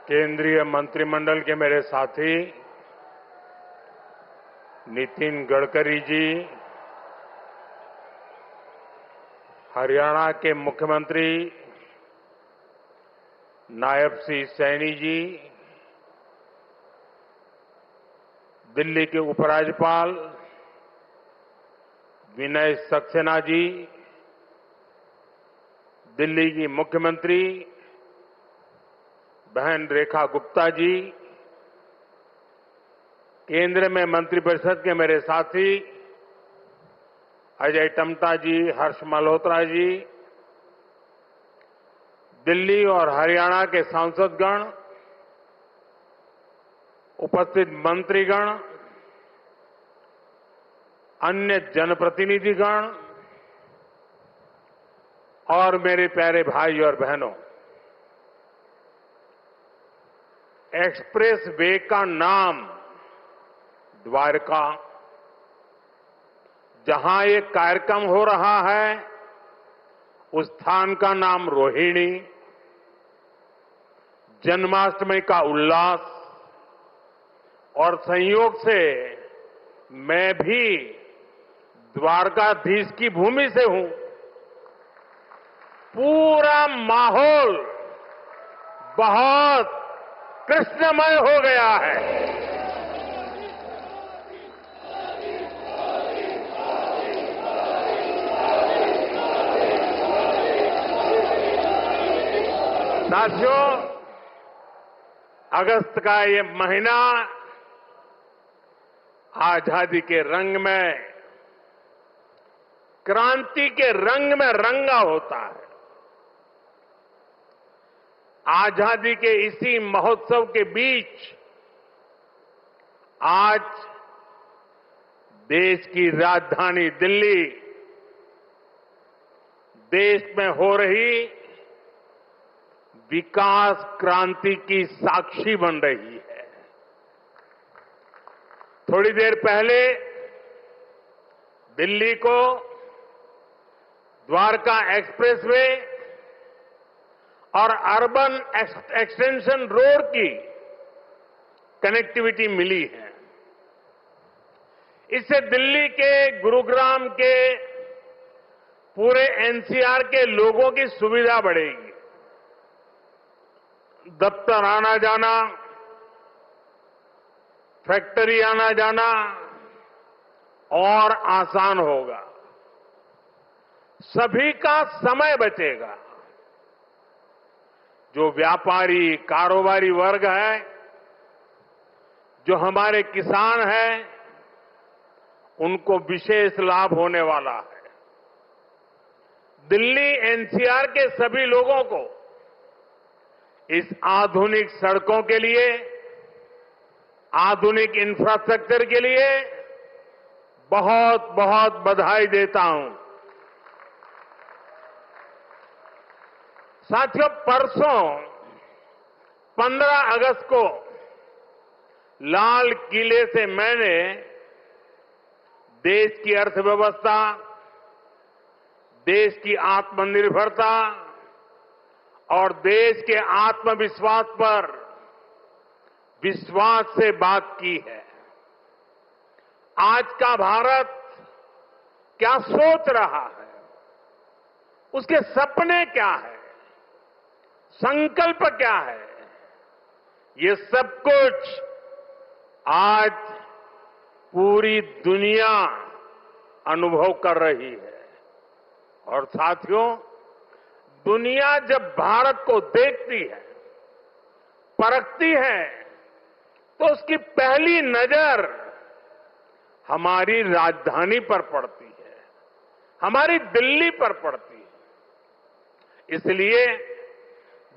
केंद्रीय मंत्रिमंडल के मेरे साथी नितिन गडकरी जी, हरियाणा के मुख्यमंत्री नायब सिंह सैनी जी, दिल्ली के उपराज्यपाल विनय सक्सेना जी, दिल्ली की मुख्यमंत्री बहन रेखा गुप्ता जी, केंद्र में मंत्रिपरिषद के मेरे साथी अजय टम्टा जी, हर्ष मल्होत्रा जी, दिल्ली और हरियाणा के सांसदगण, उपस्थित मंत्रीगण, अन्य जनप्रतिनिधिगण और मेरे प्यारे भाई और बहनों, एक्सप्रेस वे का नाम द्वारका, जहां ये कार्यक्रम हो रहा है उस स्थान का नाम रोहिणी, जन्माष्टमी का उल्लास और संयोग से मैं भी द्वारकाधीश की भूमि से हूं। पूरा माहौल बहुत कृष्णमय हो गया है। साथियों, अगस्त का ये महीना आजादी के रंग में, क्रांति के रंग में रंगा होता है। आजादी के इसी महोत्सव के बीच आज देश की राजधानी दिल्ली देश में हो रही विकास क्रांति की साक्षी बन रही है। थोड़ी देर पहले दिल्ली को द्वारका एक्सप्रेसवे और अर्बन एक्सटेंशन रोड की कनेक्टिविटी मिली है। इससे दिल्ली के, गुरुग्राम के, पूरे एनसीआर के लोगों की सुविधा बढ़ेगी। दफ्तर आना जाना, फैक्ट्री आना जाना और आसान होगा। सभी का समय बचेगा। जो व्यापारी, कारोबारी वर्ग है, जो हमारे किसान हैं, उनको विशेष लाभ होने वाला है। दिल्ली एनसीआर के सभी लोगों को इस आधुनिक सड़कों के लिए, आधुनिक इंफ्रास्ट्रक्चर के लिए बहुत बहुत बधाई देता हूं। साथियों, परसों 15 अगस्त को लाल किले से मैंने देश की अर्थव्यवस्था, देश की आत्मनिर्भरता और देश के आत्मविश्वास पर विश्वास से बात की है। आज का भारत क्या सोच रहा है, उसके सपने क्या है, संकल्प क्या है, ये सब कुछ आज पूरी दुनिया अनुभव कर रही है। और साथियों, दुनिया जब भारत को देखती है, परखती है, तो उसकी पहली नजर हमारी राजधानी पर पड़ती है, हमारी दिल्ली पर पड़ती है। इसलिए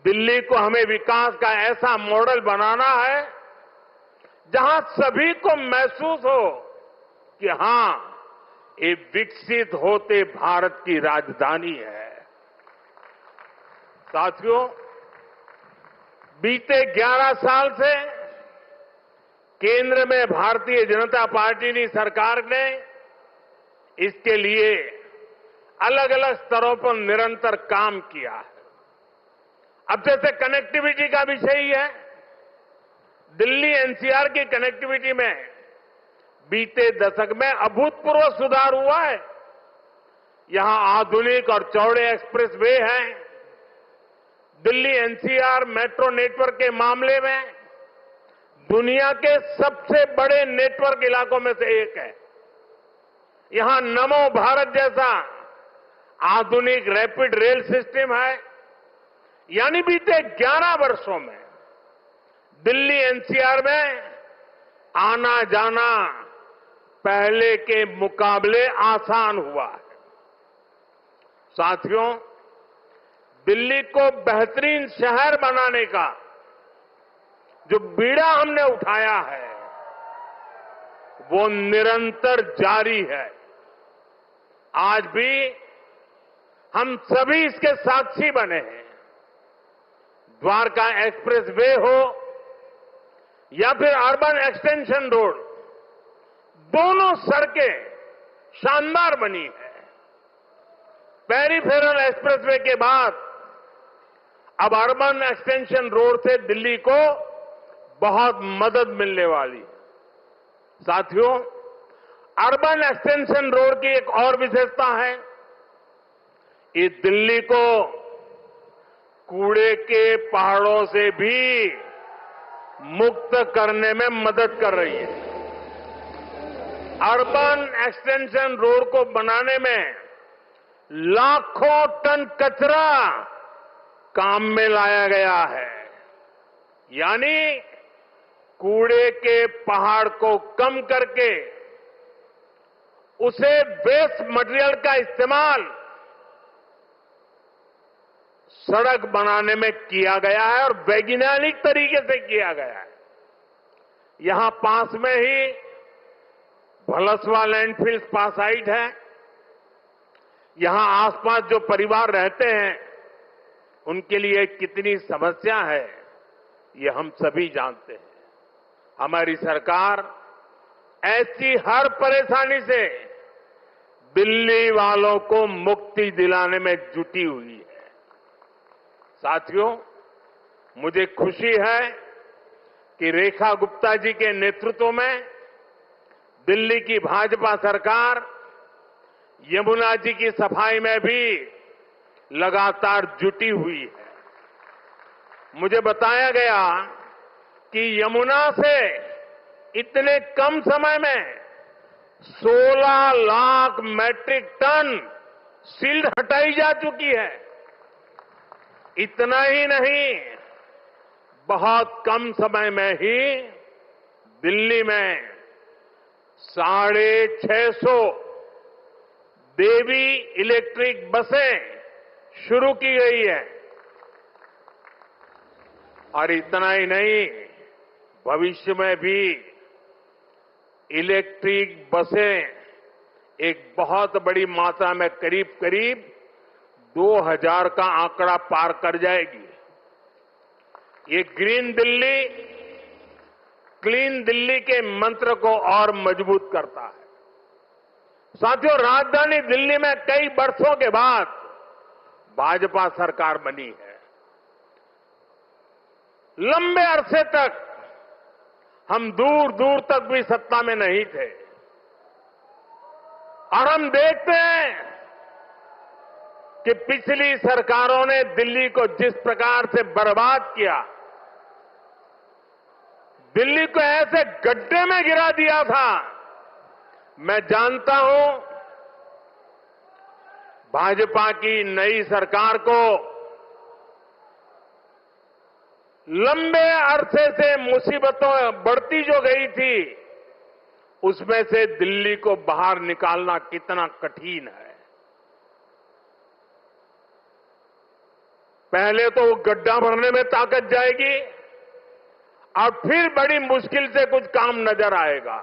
दिल्ली को हमें विकास का ऐसा मॉडल बनाना है जहां सभी को महसूस हो कि हां, ये विकसित होते भारत की राजधानी है। साथियों, बीते 11 साल से केंद्र में भारतीय जनता पार्टी की सरकार ने इसके लिए अलग अलग स्तरों पर निरंतर काम किया है। अब जैसे कनेक्टिविटी का विषय ही है, दिल्ली एनसीआर की कनेक्टिविटी में बीते दशक में अभूतपूर्व सुधार हुआ है। यहां आधुनिक और चौड़े एक्सप्रेस वे हैं। दिल्ली एनसीआर मेट्रो नेटवर्क के मामले में दुनिया के सबसे बड़े नेटवर्क इलाकों में से एक है। यहां नमो भारत जैसा आधुनिक रैपिड रेल सिस्टम है। यानी बीते 11 वर्षों में दिल्ली एनसीआर में आना जाना पहले के मुकाबले आसान हुआ है। साथियों, दिल्ली को बेहतरीन शहर बनाने का जो बीड़ा हमने उठाया है वो निरंतर जारी है। आज भी हम सभी इसके साक्षी बने हैं। द्वारका एक्सप्रेस वे हो या फिर अर्बन एक्सटेंशन रोड, दोनों सड़कें शानदार बनी है। पेरिफेरल एक्सप्रेसवे के बाद अब अर्बन एक्सटेंशन रोड से दिल्ली को बहुत मदद मिलने वाली है। साथियों, अर्बन एक्सटेंशन रोड की एक और विशेषता है, ये दिल्ली को कूड़े के पहाड़ों से भी मुक्त करने में मदद कर रही है। अर्बन एक्सटेंशन रोड को बनाने में लाखों टन कचरा काम में लाया गया है। यानी कूड़े के पहाड़ को कम करके उसे वेस्ट मटेरियल का इस्तेमाल सड़क बनाने में किया गया है और वैज्ञानिक तरीके से किया गया है। यहां पास में ही भलसवा लैंडफिल पासाइट है। यहां आसपास जो परिवार रहते हैं उनके लिए कितनी समस्या है ये हम सभी जानते हैं। हमारी सरकार ऐसी हर परेशानी से दिल्ली वालों को मुक्ति दिलाने में जुटी हुई है। साथियों, मुझे खुशी है कि रेखा गुप्ता जी के नेतृत्व में दिल्ली की भाजपा सरकार यमुना जी की सफाई में भी लगातार जुटी हुई है। मुझे बताया गया कि यमुना से इतने कम समय में 16 लाख मैट्रिक टन सिल्ट हटाई जा चुकी है। इतना ही नहीं, बहुत कम समय में ही दिल्ली में 650 देवी इलेक्ट्रिक बसें शुरू की गई है। और इतना ही नहीं, भविष्य में भी इलेक्ट्रिक बसें एक बहुत बड़ी मात्रा में करीब करीब 2000 का आंकड़ा पार कर जाएगी। ये ग्रीन दिल्ली, क्लीन दिल्ली के मंत्र को और मजबूत करता है। साथियों, राजधानी दिल्ली में कई वर्षों के बाद भाजपा सरकार बनी है। लंबे अरसे तक हम दूर दूर तक भी सत्ता में नहीं थे और हम देखते हैं कि पिछली सरकारों ने दिल्ली को जिस प्रकार से बर्बाद किया, दिल्ली को ऐसे गड्ढे में गिरा दिया था। मैं जानता हूं भाजपा की नई सरकार को लंबे अरसे से मुसीबतों बढ़ती जो गई थी उसमें से दिल्ली को बाहर निकालना कितना कठिन है। पहले तो वो गड्ढा भरने में ताकत जाएगी और फिर बड़ी मुश्किल से कुछ काम नजर आएगा।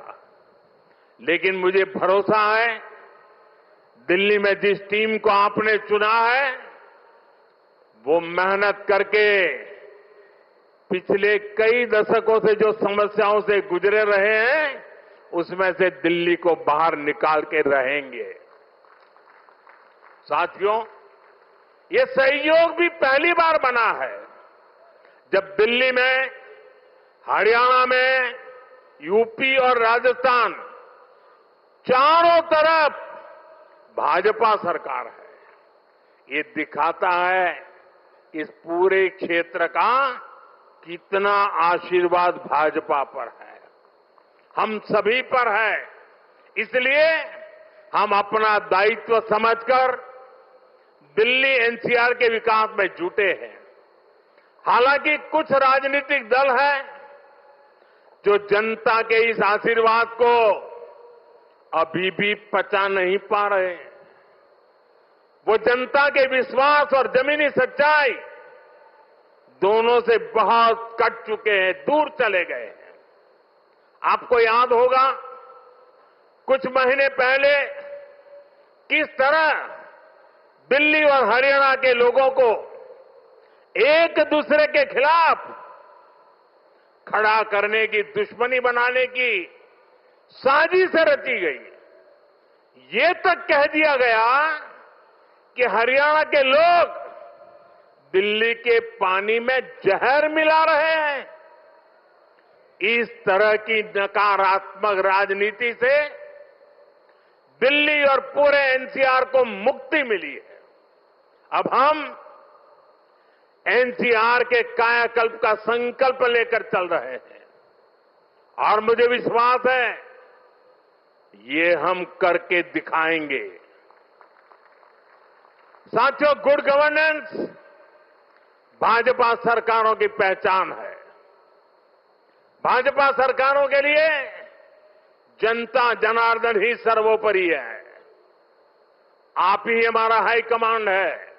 लेकिन मुझे भरोसा है दिल्ली में जिस टीम को आपने चुना है वो मेहनत करके पिछले कई दशकों से जो समस्याओं से गुजरे रहे हैं उसमें से दिल्ली को बाहर निकाल के रहेंगे। साथियों, ये सहयोग भी पहली बार बना है जब दिल्ली में हरियाणा में, यूपी और राजस्थान, चारों तरफ भाजपा सरकार है। ये दिखाता है इस पूरे क्षेत्र का कितना आशीर्वाद भाजपा पर है, हम सभी पर है। इसलिए हम अपना दायित्व समझकर दिल्ली एनसीआर के विकास में जुटे हैं। हालांकि कुछ राजनीतिक दल हैं जो जनता के इस आशीर्वाद को अभी भी पचा नहीं पा रहे। वो जनता के विश्वास और जमीनी सच्चाई दोनों से बहुत कट चुके हैं, दूर चले गए हैं। आपको याद होगा कुछ महीने पहले किस तरह दिल्ली और हरियाणा के लोगों को एक दूसरे के खिलाफ खड़ा करने की, दुश्मनी बनाने की साजिश रची गई। ये तक कह दिया गया कि हरियाणा के लोग दिल्ली के पानी में जहर मिला रहे हैं। इस तरह की नकारात्मक राजनीति से दिल्ली और पूरे एनसीआर को मुक्ति मिली है। अब हम एनसीआर के कायाकल्प का संकल्प लेकर चल रहे हैं और मुझे विश्वास है ये हम करके दिखाएंगे। साथियों, गुड गवर्नेंस भाजपा सरकारों की पहचान है। भाजपा सरकारों के लिए जनता जनार्दन ही सर्वोपरि है। आप ही हमारा हाईकमांड है।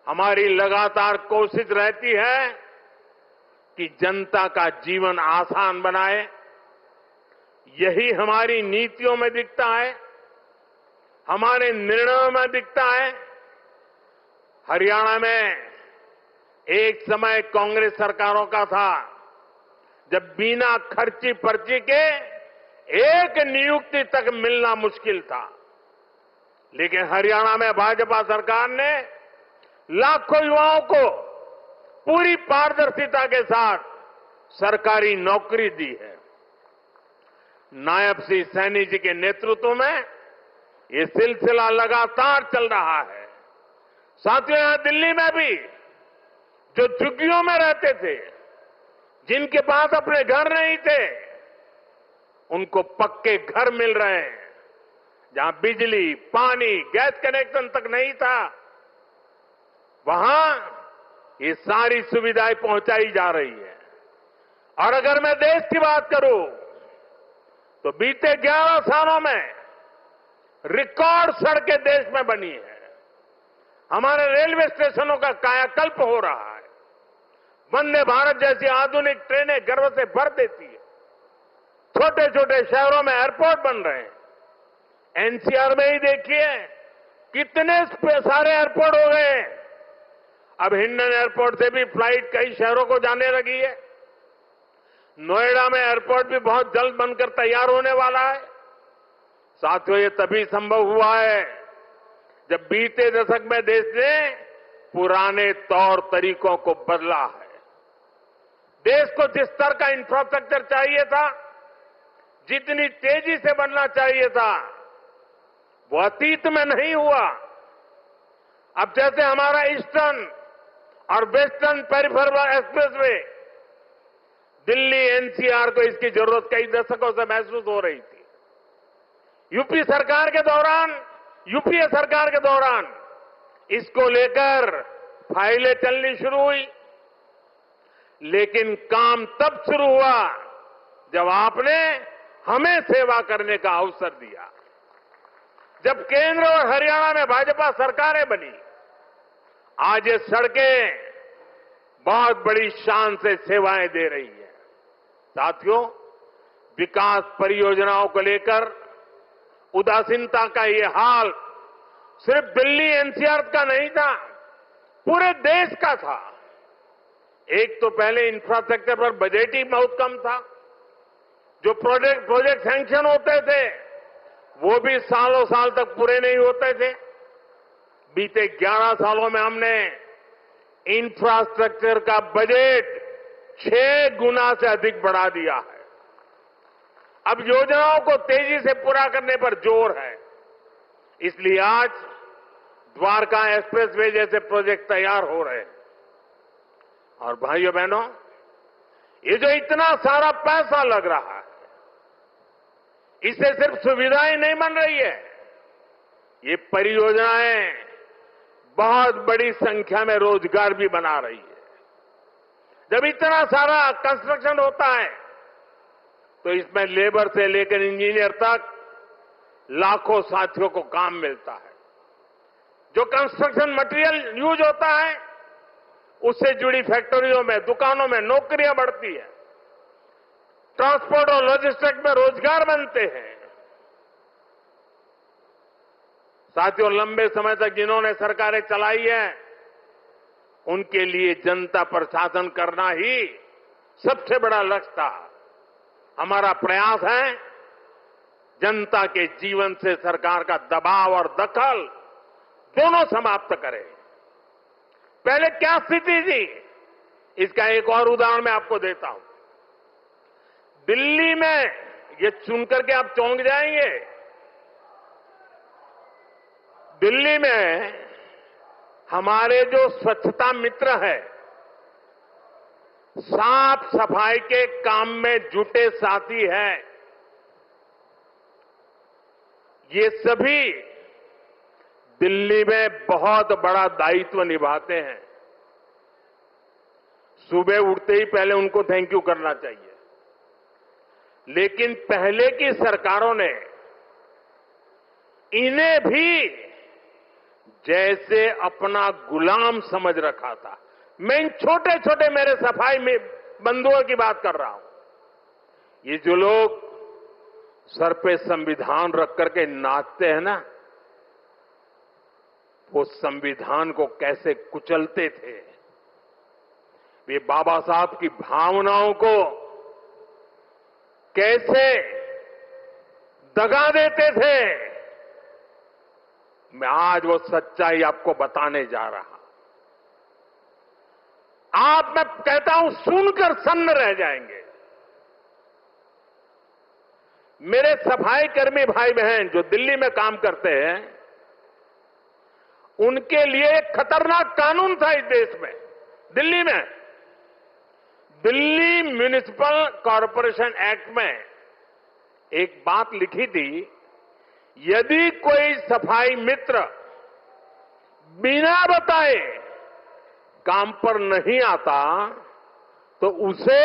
हमारी लगातार कोशिश रहती है कि जनता का जीवन आसान बनाए। यही हमारी नीतियों में दिखता है, हमारे निर्णयों में दिखता है। हरियाणा में एक समय कांग्रेस सरकारों का था जब बिना खर्ची पर्ची के एक नियुक्ति तक मिलना मुश्किल था, लेकिन हरियाणा में भाजपा सरकार ने लाखों युवाओं को पूरी पारदर्शिता के साथ सरकारी नौकरी दी है। नायब श्री सैनी जी के नेतृत्व में ये सिलसिला लगातार चल रहा है। साथियों, यहां दिल्ली में भी जो झुग्गियों में रहते थे, जिनके पास अपने घर नहीं थे, उनको पक्के घर मिल रहे हैं। जहां बिजली, पानी, गैस कनेक्शन तक नहीं था, वहां ये सारी सुविधाएं पहुंचाई जा रही है। और अगर मैं देश की बात करूं तो बीते 11 सालों में रिकॉर्ड सड़कें देश में बनी है। हमारे रेलवे स्टेशनों का कायाकल्प हो रहा है। वंदे भारत जैसी आधुनिक ट्रेनें गर्व से भर देती है। छोटे छोटे शहरों में एयरपोर्ट बन रहे हैं। एनसीआर में ही देखिए कितने सारे एयरपोर्ट हो गए। अब हिंडन एयरपोर्ट से भी फ्लाइट कई शहरों को जाने लगी है। नोएडा में एयरपोर्ट भी बहुत जल्द बनकर तैयार होने वाला है। साथियों, ये तभी संभव हुआ है जब बीते दशक में देश ने पुराने तौर तरीकों को बदला है। देश को जिस स्तर का इंफ्रास्ट्रक्चर चाहिए था, जितनी तेजी से बनना चाहिए था, वो अतीत में नहीं हुआ। अब जैसे हमारा ईस्टर्न और western peripheral expressway, Delhi NCR को इसकी जरूरत कई दशकों से महसूस हो रही थी। यूपीए सरकार के दौरान इसको लेकर फाइलें चलनी शुरू हुई, लेकिन काम तब शुरू हुआ जब आपने हमें सेवा करने का अवसर दिया। जब केंद्र और हरियाणा में भाजपा सरकारें बनी, आज ये सड़कें बहुत बड़ी शान से सेवाएं दे रही है। साथियों, विकास परियोजनाओं को लेकर उदासीनता का ये हाल सिर्फ दिल्ली एनसीआर का नहीं था, पूरे देश का था। एक तो पहले इंफ्रास्ट्रक्चर पर बजट ही बहुत कम था। जो प्रोजेक्ट सैंक्शन होते थे वो भी सालों साल तक पूरे नहीं होते थे। बीते 11 सालों में हमने इंफ्रास्ट्रक्चर का बजट 6 गुना से अधिक बढ़ा दिया है। अब योजनाओं को तेजी से पूरा करने पर जोर है। इसलिए आज द्वारका एक्सप्रेसवे जैसे प्रोजेक्ट तैयार हो रहे हैं। और भाइयों बहनों, ये जो इतना सारा पैसा लग रहा है, इससे सिर्फ सुविधाएं नहीं बन रही है, ये परियोजनाएं बहुत बड़ी संख्या में रोजगार भी बना रही है। जब इतना सारा कंस्ट्रक्शन होता है तो इसमें लेबर से लेकर इंजीनियर तक लाखों साथियों को काम मिलता है। जो कंस्ट्रक्शन मटेरियल यूज होता है उससे जुड़ी फैक्ट्रियों में, दुकानों में नौकरियां बढ़ती है। ट्रांसपोर्ट और लॉजिस्टिक्स में रोजगार बनते हैं। साथियों, लंबे समय तक जिन्होंने सरकारें चलाई है उनके लिए जनता पर शासन करना ही सबसे बड़ा लक्ष्य था। हमारा प्रयास है जनता के जीवन से सरकार का दबाव और दखल दोनों समाप्त करें। पहले क्या स्थिति थी, इसका एक और उदाहरण मैं आपको देता हूं। दिल्ली में, ये सुनकर के आप चौंक जाएंगे, दिल्ली में हमारे जो स्वच्छता मित्र हैं, साफ सफाई के काम में जुटे साथी हैं, ये सभी दिल्ली में बहुत बड़ा दायित्व निभाते हैं। सुबह उठते ही पहले उनको थैंक यू करना चाहिए। लेकिन पहले की सरकारों ने इन्हें भी जैसे अपना गुलाम समझ रखा था। मैं इन छोटे छोटे मेरे सफाई में बंधुओं की बात कर रहा हूं। ये जो लोग सर पे संविधान रख करके नाचते हैं ना, वो संविधान को कैसे कुचलते थे, वे बाबा साहब की भावनाओं को कैसे दगा देते थे, मैं आज वो सच्चाई आपको बताने जा रहा। आप, मैं कहता हूं, सुनकर सन्न रह जाएंगे। मेरे सफाई कर्मी भाई बहन जो दिल्ली में काम करते हैं, उनके लिए एक खतरनाक कानून था इस देश में। दिल्ली में दिल्ली म्युनिसिपल कॉरपोरेशन एक्ट में एक बात लिखी थी, यदि कोई सफाई मित्र बिना बताए काम पर नहीं आता तो उसे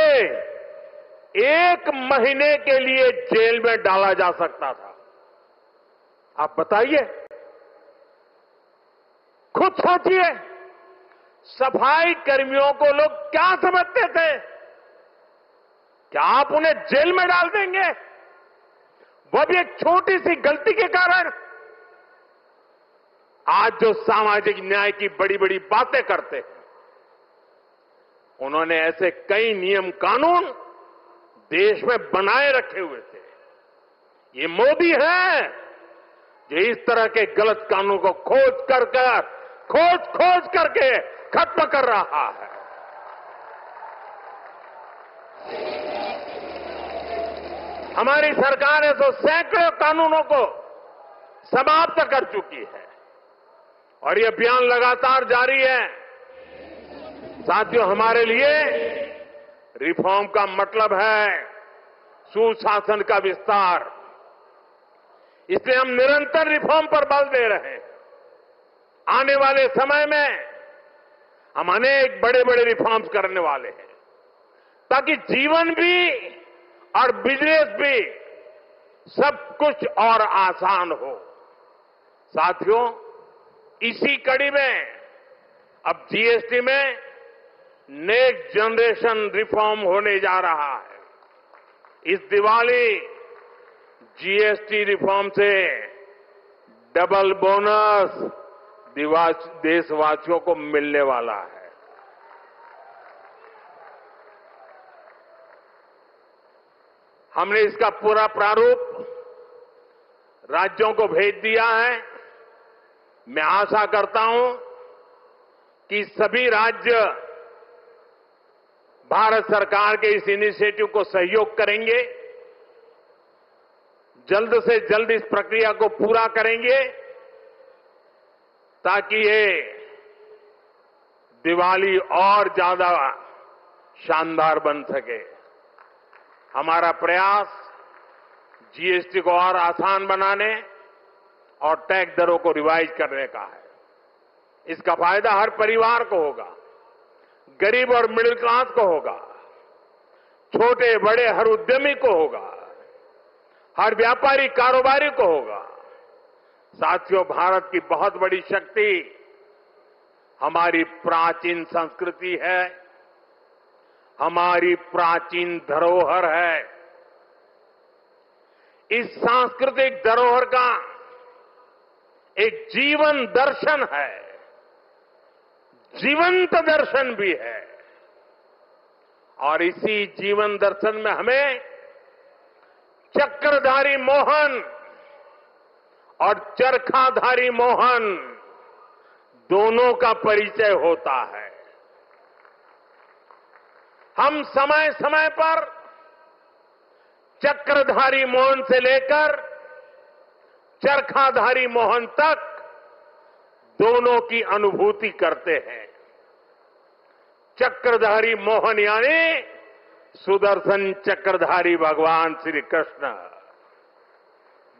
1 महीने के लिए जेल में डाला जा सकता था। आप बताइए, खुद सोचिए, सफाई कर्मियों को लोग क्या समझते थे? क्या आप उन्हें जेल में डाल देंगे, वो भी एक छोटी सी गलती के कारण? आज जो सामाजिक न्याय की बड़ी बड़ी बातें करते हैं, उन्होंने ऐसे कई नियम कानून देश में बनाए रखे हुए थे। ये मोदी है जो इस तरह के गलत कानून को खोज करके खत्म कर रहा है। हमारी सरकार है तो सैकड़ों कानूनों को समाप्त कर चुकी है और ये अभियान लगातार जारी है। साथियों, हमारे लिए रिफॉर्म का मतलब है सुशासन का विस्तार। इसलिए हम निरंतर रिफॉर्म पर बल दे रहे हैं। आने वाले समय में हम अनेक बड़े बड़े रिफॉर्म्स करने वाले हैं ताकि जीवन भी और बिजनेस भी सब कुछ और आसान हो। साथियों, इसी कड़ी में अब जीएसटी में नेक्स्ट जनरेशन रिफॉर्म होने जा रहा है। इस दिवाली जीएसटी रिफॉर्म से डबल बोनस देशवासियों को मिलने वाला है। हमने इसका पूरा प्रारूप राज्यों को भेज दिया है। मैं आशा करता हूं कि सभी राज्य भारत सरकार के इस इनिशिएटिव को सहयोग करेंगे, जल्द से जल्द इस प्रक्रिया को पूरा करेंगे ताकि ये दिवाली और ज्यादा शानदार बन सके। हमारा प्रयास जीएसटी को और आसान बनाने और टैक्स दरों को रिवाइज करने का है। इसका फायदा हर परिवार को होगा, गरीब और मिडिल क्लास को होगा, छोटे बड़े हर उद्यमी को होगा, हर व्यापारी कारोबारी को होगा। साथियों, भारत की बहुत बड़ी शक्ति हमारी प्राचीन संस्कृति है, हमारी प्राचीन धरोहर है। इस सांस्कृतिक धरोहर का एक जीवन दर्शन है, जीवंत दर्शन भी है, और इसी जीवन दर्शन में हमें चक्रधारी मोहन और चरखाधारी मोहन दोनों का परिचय होता है। हम समय समय पर चक्रधारी मोहन से लेकर चरखाधारी मोहन तक दोनों की अनुभूति करते हैं। चक्रधारी मोहन यानी सुदर्शन चक्रधारी भगवान श्री कृष्ण,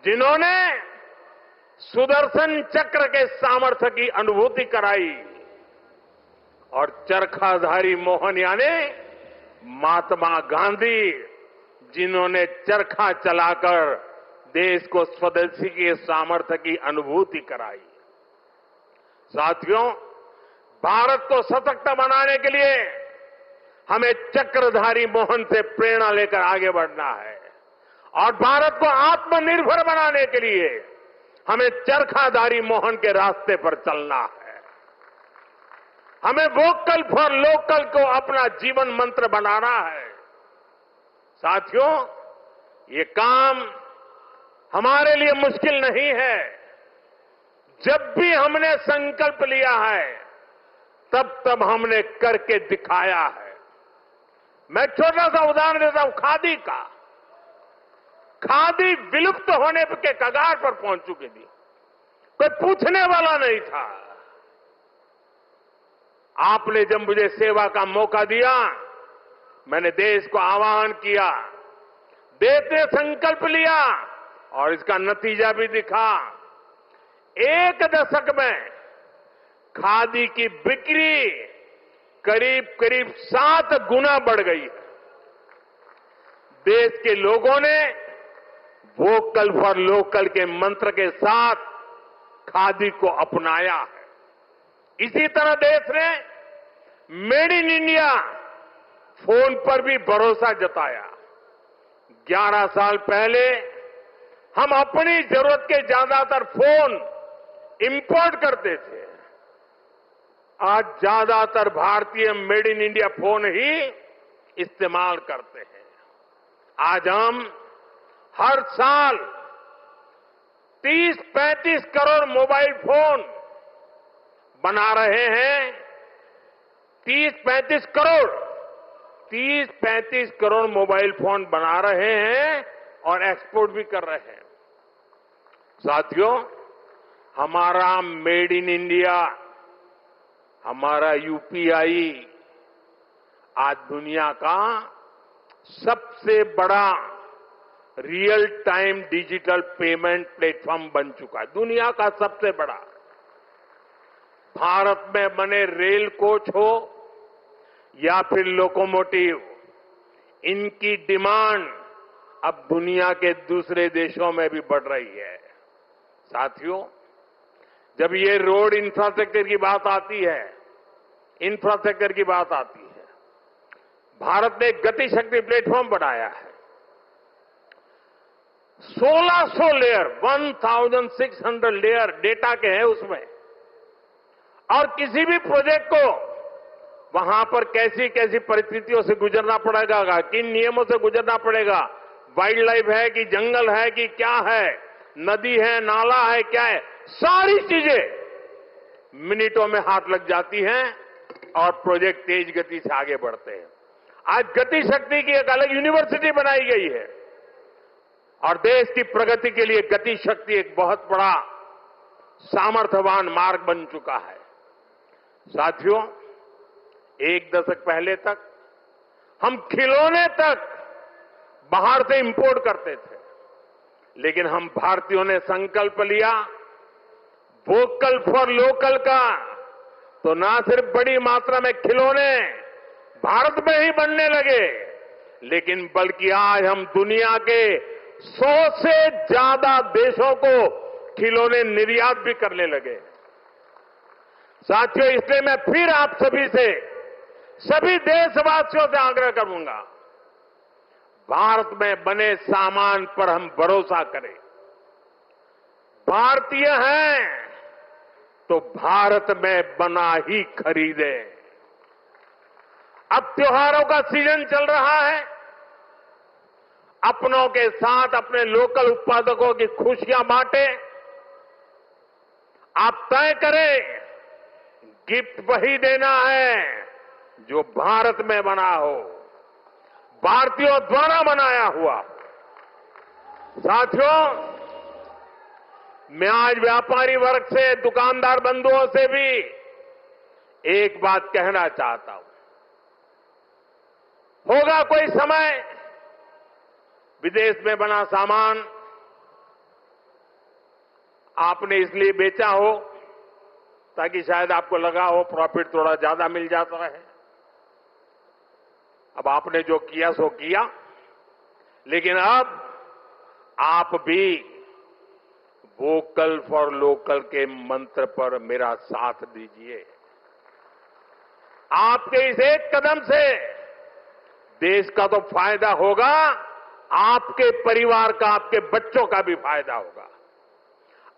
जिन्होंने सुदर्शन चक्र के सामर्थ्य की अनुभूति कराई, और चरखाधारी मोहन यानी महात्मा गांधी, जिन्होंने चरखा चलाकर देश को स्वदेशी के सामर्थ्य की अनुभूति कराई। साथियों, भारत को सशक्त बनाने के लिए हमें चक्रधारी मोहन से प्रेरणा लेकर आगे बढ़ना है, और भारत को आत्मनिर्भर बनाने के लिए हमें चरखाधारी मोहन के रास्ते पर चलना है। हमें वोकल फॉर लोकल को अपना जीवन मंत्र बनाना है। साथियों, ये काम हमारे लिए मुश्किल नहीं है। जब भी हमने संकल्प लिया है, तब हमने करके दिखाया है। मैं छोटा सा उदाहरण देता हूं, खादी का। खादी विलुप्त होने के कगार पर पहुंच चुकी थी, कोई पूछने वाला नहीं था। आपने जब मुझे सेवा का मौका दिया, मैंने देश को आह्वान किया, देश ने संकल्प लिया, और इसका नतीजा भी दिखा। 1 दशक में खादी की बिक्री करीब करीब 7 गुना बढ़ गई है। देश के लोगों ने वोकल फॉर लोकल के मंत्र के साथ खादी को अपनाया है। इसी तरह देश ने मेड इन इंडिया फोन पर भी भरोसा जताया। 11 साल पहले हम अपनी जरूरत के ज्यादातर फोन इंपोर्ट करते थे। आज ज्यादातर भारतीय मेड इन इंडिया फोन ही इस्तेमाल करते हैं। आज हम हर साल 30-35 करोड़ मोबाइल फोन बना रहे हैं। 30-35 करोड़ मोबाइल फोन बना रहे हैं और एक्सपोर्ट भी कर रहे हैं। साथियों, हमारा मेड इन इंडिया, हमारा यूपीआई आज दुनिया का सबसे बड़ा real time digital payment platform बन चुका है। दुनिया का सबसे बड़ा। भारत में बने रेल कोच हो या फिर लोकोमोटिव, इनकी डिमांड अब दुनिया के दूसरे देशों में भी बढ़ रही है। साथियों, जब ये रोड इंफ्रास्ट्रक्चर की बात आती है, भारत ने गति शक्ति प्लेटफॉर्म बनाया है। 1600 लेयर, 1600 लेयर डेटा के हैं उसमें, और किसी भी प्रोजेक्ट को वहां पर कैसी कैसी परिस्थितियों से गुजरना पड़ेगा, किन नियमों से गुजरना पड़ेगा, वाइल्ड लाइफ है कि जंगल है कि क्या है, नदी है, नाला है, क्या है, सारी चीजें मिनटों में हाथ लग जाती हैं और प्रोजेक्ट तेज गति से आगे बढ़ते हैं। आज गति शक्ति की एक अलग यूनिवर्सिटी बनाई गई है और देश की प्रगति के लिए गति शक्ति एक बहुत बड़ा सामर्थ्यवान मार्ग बन चुका है। साथियों, एक दशक पहले तक हम खिलौने तक बाहर से इंपोर्ट करते थे, लेकिन हम भारतीयों ने संकल्प लिया वोकल फॉर लोकल का, तो ना सिर्फ बड़ी मात्रा में खिलौने भारत में ही बनने लगे, लेकिन बल्कि आज हम दुनिया के 100 से ज्यादा देशों को खिलौने निर्यात भी करने लगे। साथियों, इसलिए मैं फिर आप सभी से, सभी देशवासियों से आग्रह करूंगा, भारत में बने सामान पर हम भरोसा करें। भारतीय हैं तो भारत में बना ही खरीदें। अब त्योहारों का सीजन चल रहा है, अपनों के साथ अपने लोकल उत्पादकों की खुशियां बांटें। आप तय करें गिफ्ट वही देना है जो भारत में बना हो, भारतीयों द्वारा बनाया हुआ। साथियों, मैं आज व्यापारी वर्ग से, दुकानदार बंधुओं से भी एक बात कहना चाहता हूं। होगा कोई समय विदेश में बना सामान आपने इसलिए बेचा हो ताकि शायद आपको लगा हो प्रॉफिट थोड़ा ज्यादा मिल जाता है। अब आपने जो किया सो किया, लेकिन अब आप भी वोकल फॉर लोकल के मंत्र पर मेरा साथ दीजिए। आपके इस एक कदम से देश का तो फायदा होगा, आपके परिवार का, आपके बच्चों का भी फायदा होगा।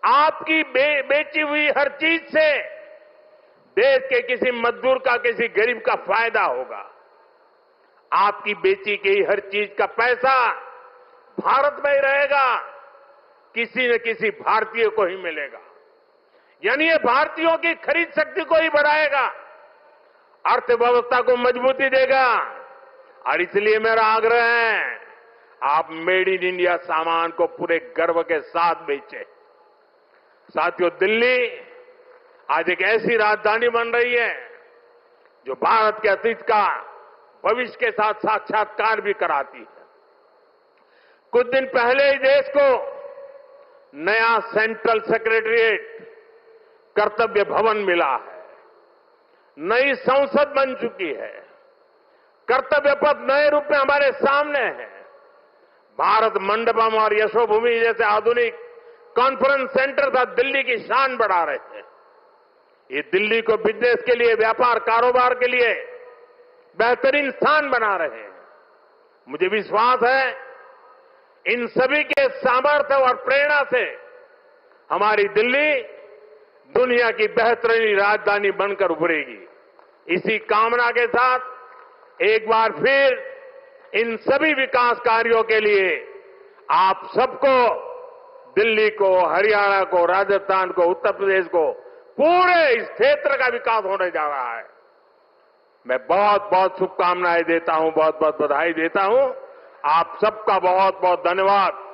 आपकी बेची हुई हर चीज से देश के किसी मजदूर का, किसी गरीब का फायदा होगा। आपकी बेची गई हर चीज का पैसा भारत में ही रहेगा, किसी न किसी भारतीय को ही मिलेगा। यानी ये भारतीयों की खरीद शक्ति को ही बढ़ाएगा, अर्थव्यवस्था को मजबूती देगा। और इसलिए मेरा आग्रह है, आप मेड इन इंडिया सामान को पूरे गर्व के साथ बेचें। साथियों, दिल्ली आज एक ऐसी राजधानी बन रही है जो भारत के अतीत का भविष्य के साथ साक्षात्कार भी कराती है। कुछ दिन पहले ही देश को नया सेंट्रल सेक्रेटेरिएट, कर्तव्य भवन मिला है, नई संसद बन चुकी है, कर्तव्य पथ नए रूप में हमारे सामने है। भारत मंडपम और यशोभूमि जैसे आधुनिक कॉन्फ्रेंस सेंटर था दिल्ली की शान बढ़ा रहे हैं। ये दिल्ली को बिजनेस के लिए, व्यापार कारोबार के लिए बेहतरीन स्थान बना रहे हैं। मुझे विश्वास है इन सभी के सामर्थ्य और प्रेरणा से हमारी दिल्ली दुनिया की बेहतरीन राजधानी बनकर उभरेगी। इसी कामना के साथ एक बार फिर इन सभी विकास कार्यों के लिए आप सबको, दिल्ली को, हरियाणा को, राजस्थान को, उत्तर प्रदेश को, पूरे इस क्षेत्र का विकास होने जा रहा है। मैं बहुत बहुत शुभकामनाएं देता हूं, बहुत बहुत बधाई देता हूं। आप सबका बहुत बहुत धन्यवाद।